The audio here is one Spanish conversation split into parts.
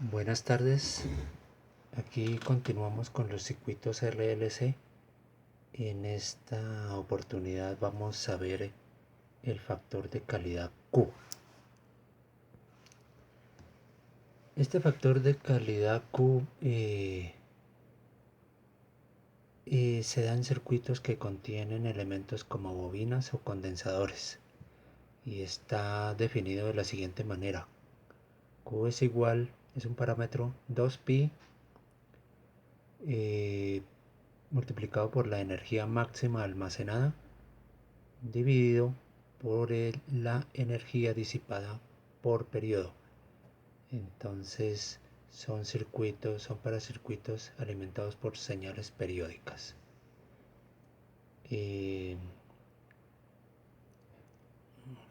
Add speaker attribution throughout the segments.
Speaker 1: Buenas tardes, aquí continuamos con los circuitos RLC. En esta oportunidad vamos a ver el factor de calidad Q. Este factor de calidad Q se da en circuitos que contienen elementos como bobinas o condensadores y está definido de la siguiente manera. Q es un parámetro 2pi multiplicado por la energía máxima almacenada dividido por la energía disipada por periodo. Entonces son para circuitos alimentados por señales periódicas.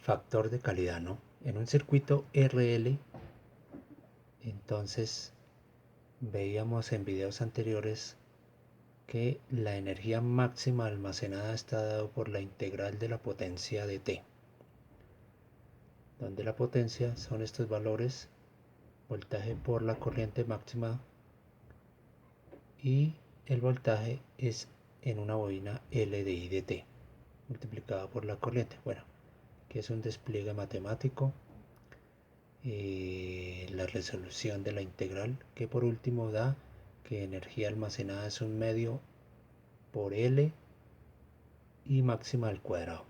Speaker 1: Factor de calidad, ¿no? En un circuito RL, entonces veíamos en videos anteriores que la energía máxima almacenada está dado por la integral de la potencia de T, donde la potencia son estos valores, voltaje por la corriente máxima, y el voltaje es en una bobina L de I de T multiplicada por la corriente. Bueno, que es un despliegue matemático, la resolución de la integral, que por último da que energía almacenada es un medio por L y máxima al cuadrado.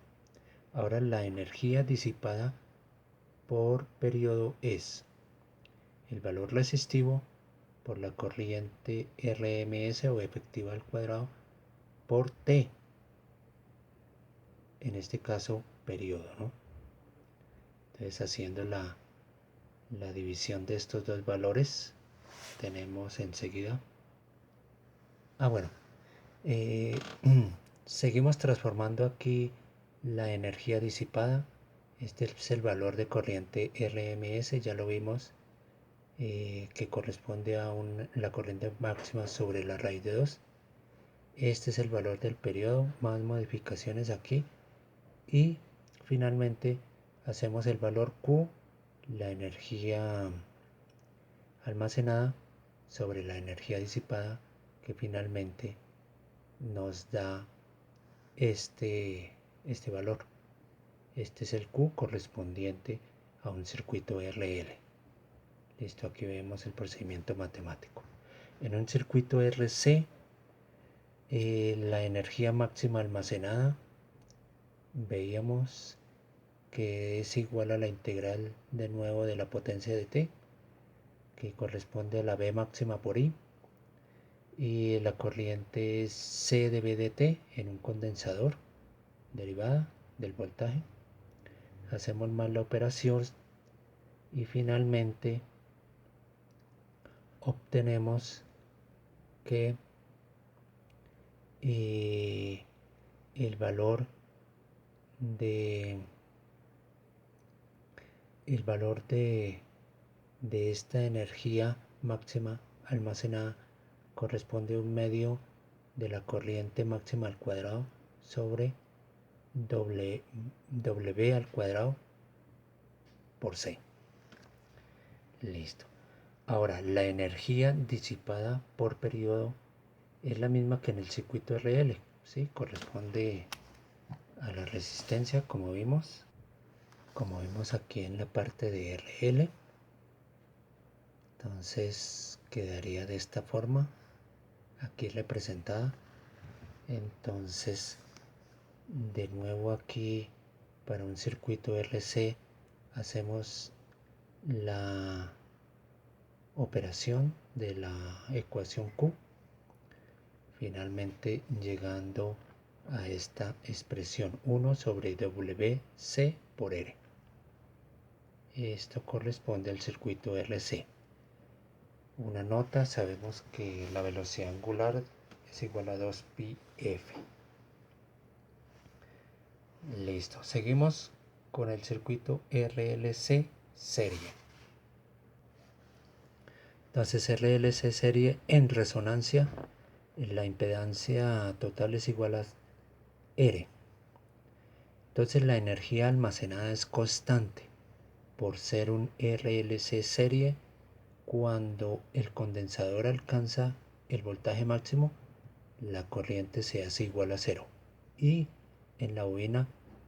Speaker 1: Ahora la energía disipada por periodo es el valor resistivo por la corriente RMS o efectiva al cuadrado por T, en este caso periodo, ¿no? Entonces haciendo la división de estos dos valores tenemos enseguida bueno, seguimos transformando aquí la energía disipada. Este es el valor de corriente RMS, ya lo vimos, que corresponde a la corriente máxima sobre la raíz de 2. Este es el valor del periodo, más modificaciones aquí, y finalmente hacemos el valor Q, la energía almacenada sobre la energía disipada, que finalmente nos da este valor. Este es el Q correspondiente a un circuito RL. Listo, aquí vemos el procedimiento matemático. En un circuito RC, la energía máxima almacenada veíamos que es igual a la integral de nuevo de la potencia de T, que corresponde a la B máxima por I, y la corriente es C de B de T en un condensador, derivada del voltaje. Hacemos más la operación y finalmente obtenemos que el valor de esta energía máxima almacenada corresponde a un medio de la corriente máxima al cuadrado sobre W al cuadrado por C. Listo. Ahora, la energía disipada por periodo es la misma que en el circuito RL, ¿sí? Corresponde a la resistencia, como vimos aquí en la parte de RL. Entonces quedaría de esta forma, aquí representada. Entonces, de nuevo aquí para un circuito RC hacemos la operación de la ecuación Q, finalmente llegando a esta expresión 1 sobre WC por R. Esto corresponde al circuito RC. Una nota, sabemos que la velocidad angular es igual a 2πf. Listo, seguimos con el circuito RLC serie. Entonces RLC serie en resonancia, la impedancia total es igual a R. Entonces la energía almacenada es constante por ser un RLC serie. cuando el condensador alcanza el voltaje máximo, la corriente se hace igual a cero. Y en la bobina,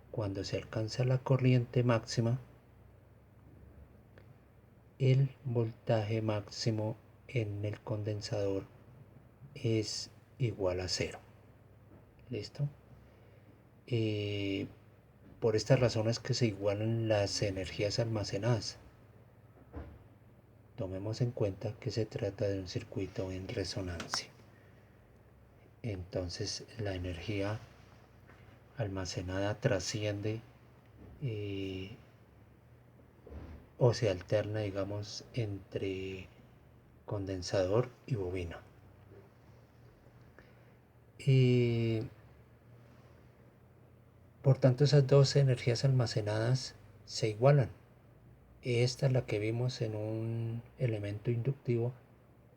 Speaker 1: cuando se alcanza la corriente máxima, el voltaje máximo en el condensador es igual a cero. ¿Listo? Por estas razones que se igualan las energías almacenadas. Tomemos en cuenta que se trata de un circuito en resonancia. Entonces la energía almacenada trasciende o se alterna, digamos, entre condensador y bobina. Por tanto, esas dos energías almacenadas se igualan. Esta es la que vimos en un elemento inductivo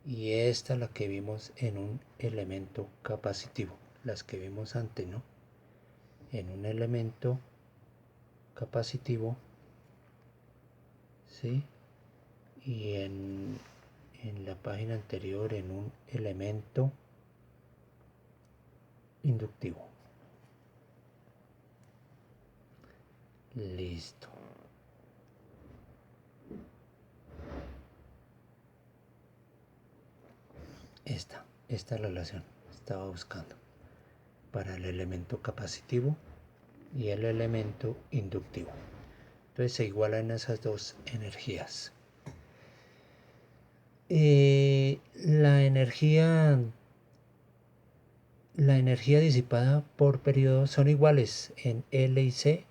Speaker 1: y esta es la que vimos en un elemento capacitivo, las que vimos antes, ¿no? En un elemento capacitivo, ¿sí? Y en la página anterior en un elemento inductivo. Listo. Esta es la relación que estaba buscando para el elemento capacitivo y el elemento inductivo. Entonces se igualan esas dos energías. La energía disipada por periodo son iguales en L y C,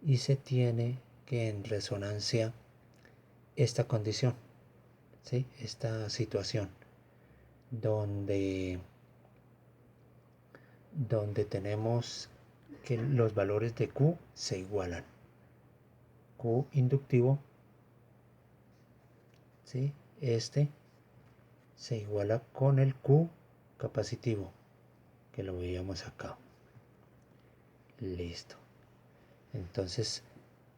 Speaker 1: y se tiene que en resonancia esta condición, ¿sí? Esta situación donde tenemos que los valores de Q se igualan. Q inductivo, ¿sí? Este se iguala con el Q capacitivo, que lo veíamos acá. Listo. Entonces,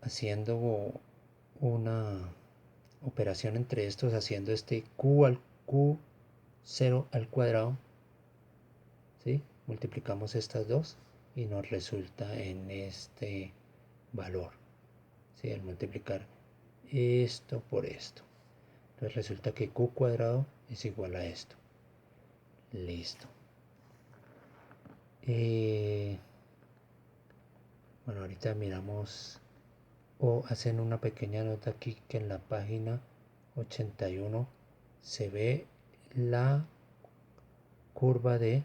Speaker 1: haciendo una operación entre estos, haciendo este Q0 al cuadrado, ¿sí? Multiplicamos estas dos y nos resulta en este valor, ¿sí? Al multiplicar esto por esto, entonces resulta que Q cuadrado es igual a esto. Listo. Bueno, ahorita miramos o hacen una pequeña nota aquí que en la página 81 se ve la curva de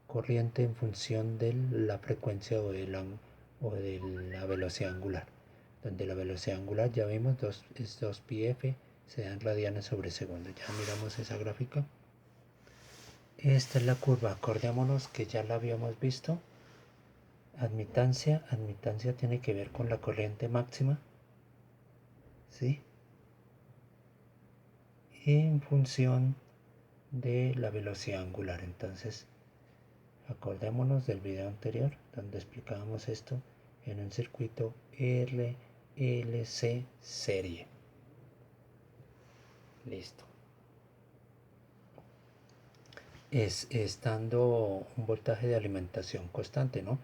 Speaker 1: corriente en función de la frecuencia o de la velocidad angular, donde la velocidad angular ya vimos es 2 πf, se dan radianes sobre segundo. Ya miramos esa gráfica. Esta es la curva, acordémonos que ya la habíamos visto. Admitancia tiene que ver con la corriente máxima, ¿sí? En función de la velocidad angular. Entonces, acordémonos del video anterior donde explicábamos esto en un circuito RLC serie. Listo. Estando un voltaje de alimentación constante, ¿no?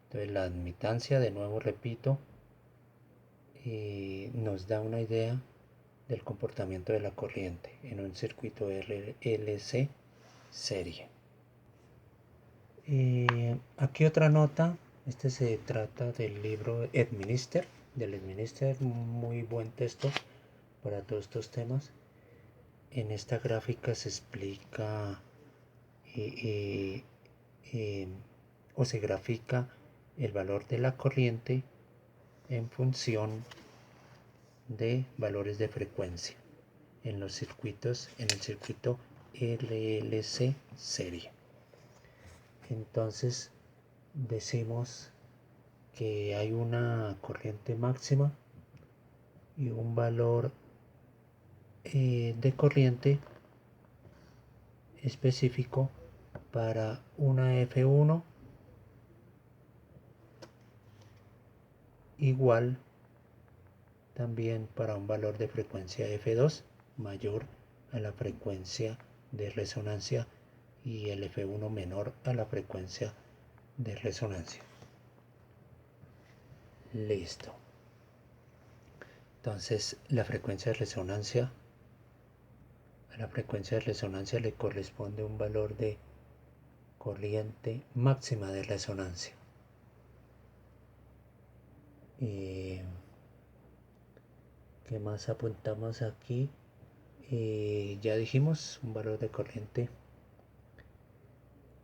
Speaker 1: Entonces la admitancia, de nuevo repito, nos da una idea del comportamiento de la corriente en un circuito RLC serie. Aquí otra nota. Este se trata del libro Edminister, muy buen texto para todos estos temas. En esta gráfica se explica o se grafica el valor de la corriente en función de valores de frecuencia en los circuitos, en el circuito RLC serie. Entonces decimos que hay una corriente máxima y un valor de corriente específico para una F1 igual también para un valor de frecuencia F2 mayor a la frecuencia de resonancia y el F1 menor a la frecuencia de resonancia. Listo. Entonces a la frecuencia de resonancia le corresponde un valor de corriente máxima de resonancia. ¿Qué más apuntamos aquí? Ya dijimos un valor de corriente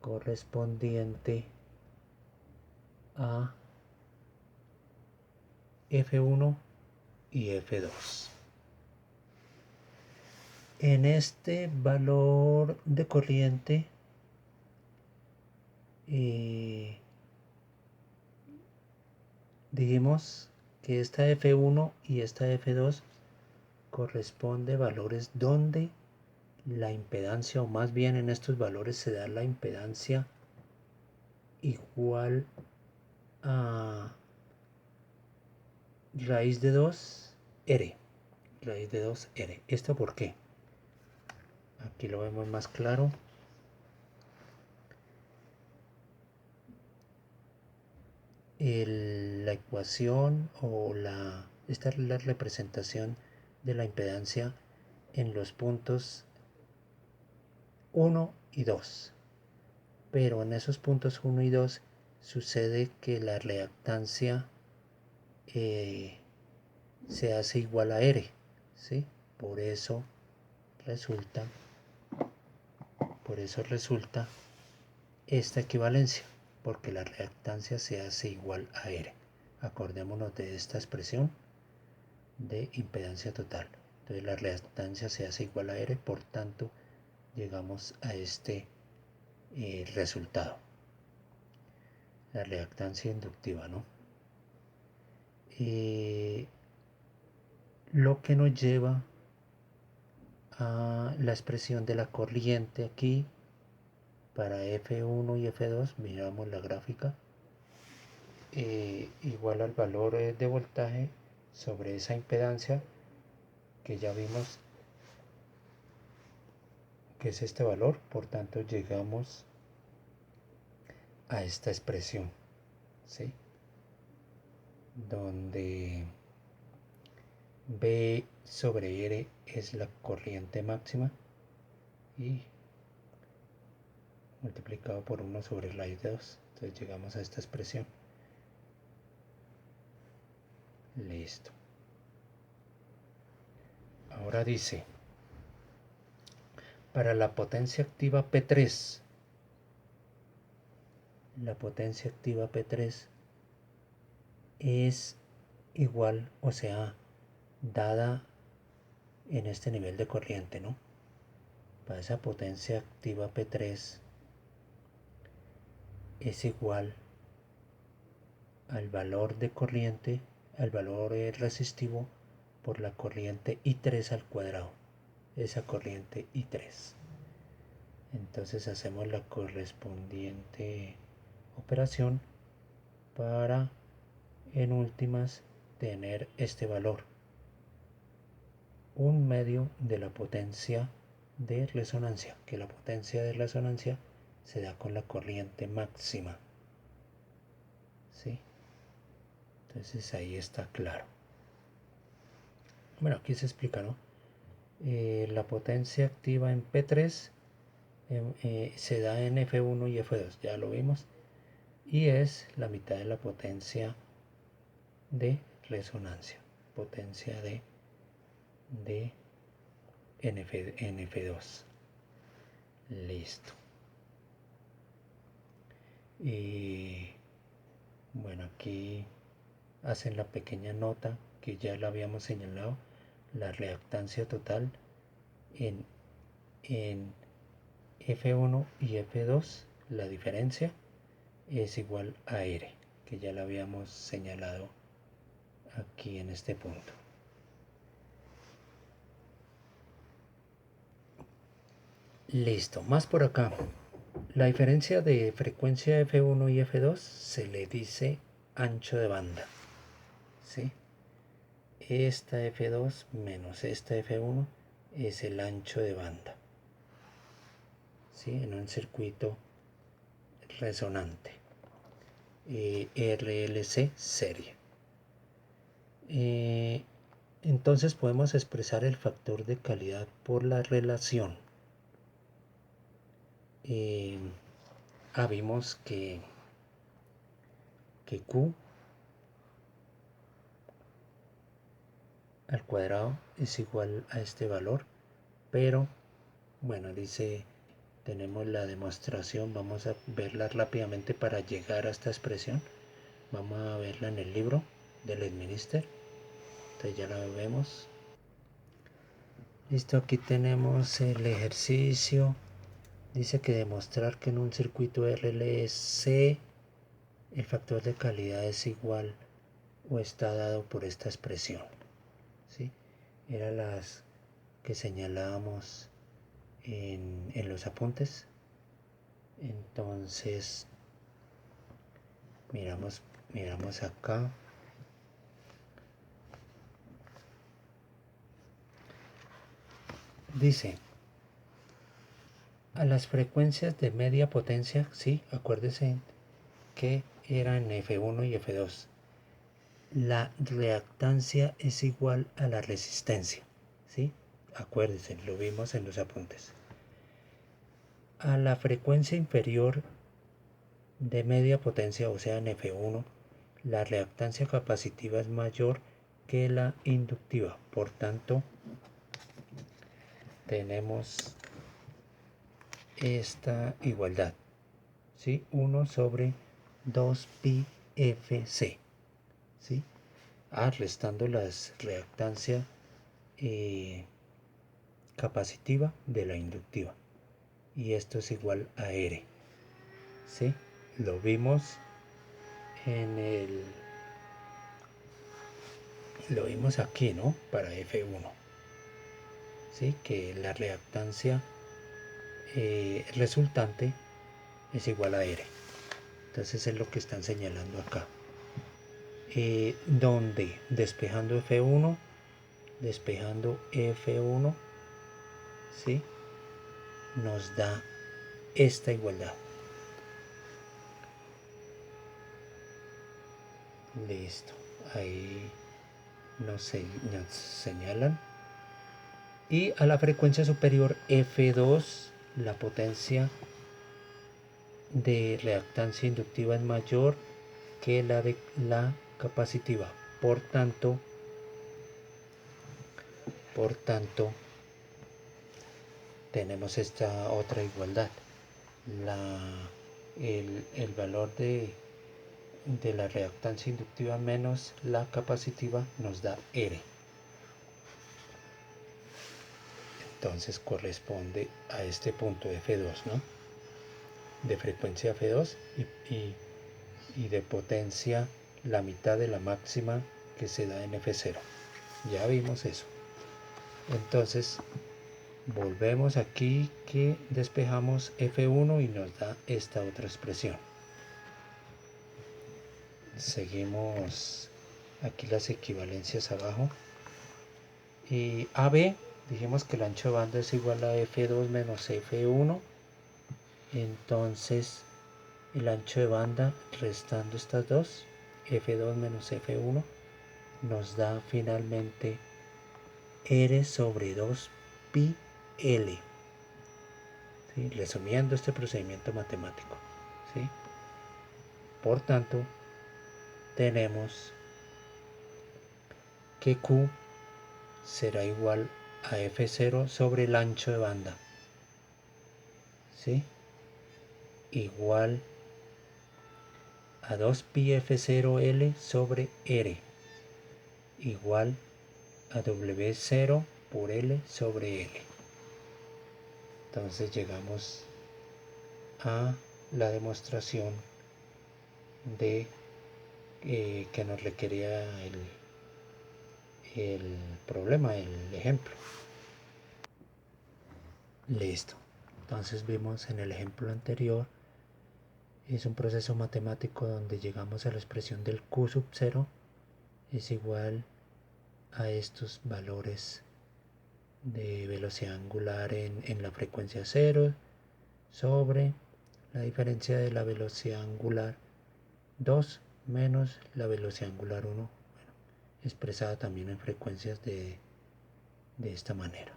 Speaker 1: correspondiente a F1 y F2. En este valor de corriente dijimos que esta F1 y esta F2 corresponde valores donde la impedancia, o más bien en estos valores se da la impedancia igual a raíz de 2 R. Raíz de 2 R. ¿Esto por qué? Aquí lo vemos más claro. La ecuación esta es la representación de la impedancia en los puntos 1 y 2. Pero en esos puntos 1 y 2 sucede que la reactancia se hace igual a R, ¿sí? Por eso resulta esta equivalencia, porque la reactancia se hace igual a R. Acordémonos de esta expresión de impedancia total. Entonces la reactancia se hace igual a R, por tanto llegamos a este resultado. La reactancia inductiva, ¿no? Lo que nos lleva a la expresión de la corriente aquí para F1 y F2, miramos la gráfica, igual al valor de voltaje sobre esa impedancia que ya vimos que es este valor, por tanto llegamos a esta expresión, ¿sí? Donde B sobre R es la corriente máxima y multiplicado por 1 sobre raíz de 2, entonces llegamos a esta expresión. Listo. Ahora dice, para la potencia activa P3, la potencia activa P3 es igual, o sea, dada en este nivel de corriente, ¿no? Para esa potencia activa P3 es igual al valor de corriente, al valor resistivo por la corriente I3 al cuadrado, esa corriente I3. Entonces hacemos la correspondiente operación para en últimas tener este valor, 1/2 de la potencia de resonancia, que la potencia de resonancia se da con la corriente máxima, ¿sí? Entonces ahí está claro. Bueno, aquí se explica, ¿no? La potencia activa en P3 se da en F1 y F2, ya lo vimos, y es la mitad de la potencia de resonancia, potencia de NF2. Listo. Y bueno, aquí hacen la pequeña nota que ya la habíamos señalado, la reactancia total en F1 y F2, la diferencia es igual a R, que ya la habíamos señalado aquí en este punto. Listo, más por acá. La diferencia de frecuencia F1 y F2 se le dice ancho de banda, ¿sí? Esta F2 menos esta F1 es el ancho de banda, ¿sí? En un circuito resonante, RLC serie. Entonces podemos expresar el factor de calidad por la relación. Vimos que Q al cuadrado es igual a este valor, pero bueno, dice, tenemos la demostración, vamos a verla rápidamente para llegar a esta expresión. Vamos a verla en el libro del Edminister. Entonces ya la vemos. Listo, aquí tenemos el ejercicio. Dice que demostrar que en un circuito RLC el factor de calidad es igual o está dado por esta expresión, ¿sí? Eran las que señalábamos en los apuntes. Entonces miramos acá. Dice, a las frecuencias de media potencia, sí, acuérdese que eran F1 y F2. La reactancia es igual a la resistencia, ¿sí? Acuérdense, lo vimos en los apuntes. A la frecuencia inferior de media potencia, o sea en F1, la reactancia capacitiva es mayor que la inductiva. Por tanto, tenemos esta igualdad, ¿sí? 1 sobre 2 pi Fc, ¿sí? Restando las reactancia capacitiva de la inductiva, y esto es igual a R, ¿sí? Lo vimos lo vimos aquí, ¿no? Para F1, ¿sí? Que la reactancia resultante es igual a R. Entonces es lo que están señalando acá. Donde despejando F1, ¿sí? Nos da esta igualdad. Listo. Ahí nos señalan. Y a la frecuencia superior F2, la potencia de reactancia inductiva es mayor que la de la capacitiva. Por tanto, tenemos esta otra igualdad. El valor de la reactancia inductiva menos la capacitiva nos da R. Entonces corresponde a este punto de F2, ¿no? De frecuencia F2 y de potencia la mitad de la máxima que se da en F0. Ya vimos eso. Entonces volvemos aquí que despejamos F1 y nos da esta otra expresión. Seguimos aquí las equivalencias abajo. Y AB, dijimos que el ancho de banda es igual a F2 menos F1. Entonces el ancho de banda restando estas dos, F2 menos F1, nos da finalmente R sobre 2 pi L, ¿sí? Resumiendo este procedimiento matemático, ¿sí? Por tanto, tenemos que Q será igual a F0 sobre el ancho de banda, ¿sí? Igual a 2 pi F0L sobre R, igual a W0 por L sobre L. Entonces llegamos a la demostración de que nos requería el problema, el ejemplo. Listo. Entonces vimos en el ejemplo anterior, es un proceso matemático donde llegamos a la expresión del Q sub 0 es igual a estos valores de velocidad angular en la frecuencia 0 sobre la diferencia de la velocidad angular 2 menos la velocidad angular 1, bueno, expresada también en frecuencias de esta manera.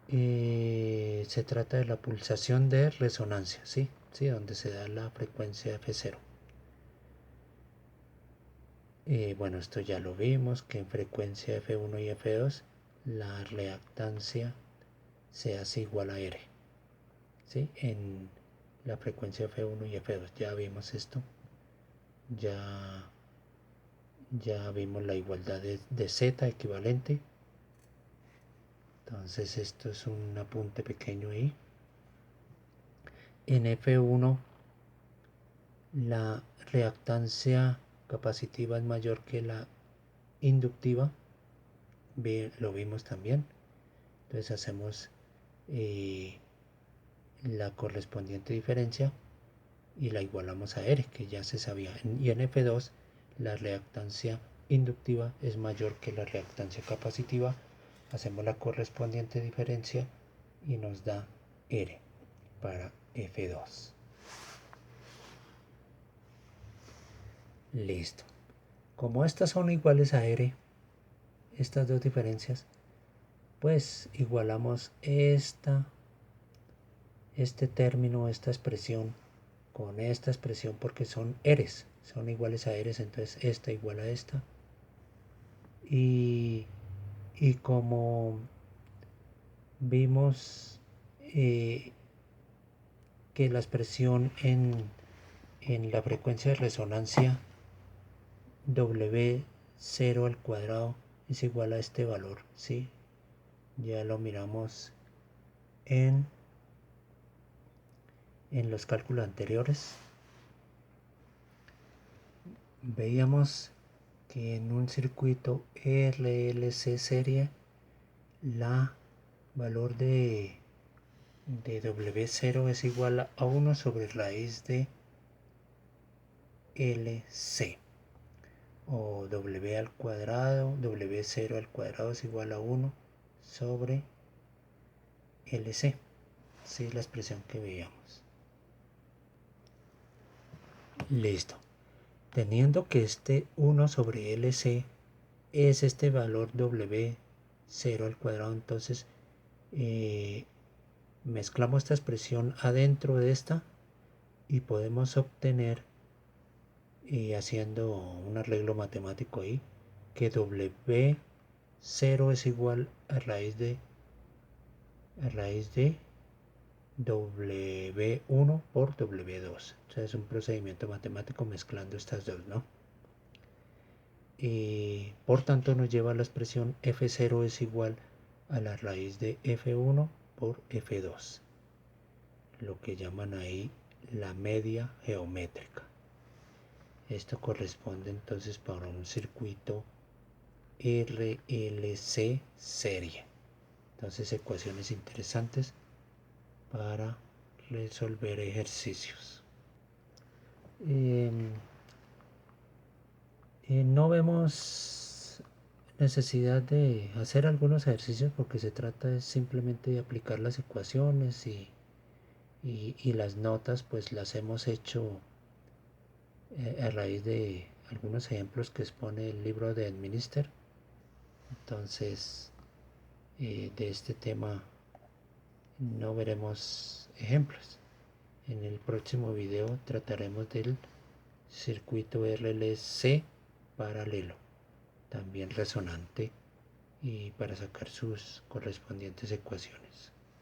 Speaker 1: Se trata de la pulsación de resonancia, ¿sí? ¿Sí? Donde se da la frecuencia F0. Bueno, esto ya lo vimos, que en frecuencia F1 y F2 la reactancia se hace igual a R, ¿sí? En la frecuencia F1 y F2 ya vimos esto, ya vimos la igualdad de Z equivalente. Entonces esto es un apunte pequeño ahí. En F1 la reactancia capacitiva es mayor que la inductiva, lo vimos también. Entonces hacemos la correspondiente diferencia y la igualamos a R, que ya se sabía. Y en F2 la reactancia inductiva es mayor que la reactancia capacitiva. Hacemos la correspondiente diferencia y nos da R para F2. Listo. Como estas son iguales a R, estas dos diferencias, pues igualamos este término, esta expresión, con esta expresión porque son R's, son iguales a R's, entonces esta igual a esta. Y como vimos que la expresión en la frecuencia de resonancia W0 al cuadrado es igual a este valor, ¿sí? Ya lo miramos en los cálculos anteriores. Veíamos que en un circuito RLC serie la valor de W0 es igual a 1 sobre raíz de LC, o W al cuadrado, W0 al cuadrado es igual a 1 sobre LC. Sí, es la expresión que veíamos. Listo. Teniendo que este 1 sobre LC es este valor W0 al cuadrado, entonces mezclamos esta expresión adentro de esta y podemos obtener, haciendo un arreglo matemático ahí, que W0 es igual a raíz de W1 por W2. O sea, es un procedimiento matemático mezclando estas dos, ¿no? Por tanto nos lleva a la expresión F0 es igual a la raíz de F1 por F2, lo que llaman ahí la media geométrica. Esto corresponde entonces para un circuito RLC serie. Entonces, ecuaciones interesantes para resolver ejercicios. No vemos necesidad de hacer algunos ejercicios porque se trata simplemente de aplicar las ecuaciones y las notas pues las hemos hecho a raíz de algunos ejemplos que expone el libro de Administer. Entonces de este tema no veremos ejemplos. En el próximo video trataremos del circuito RLC paralelo, también resonante, y para sacar sus correspondientes ecuaciones.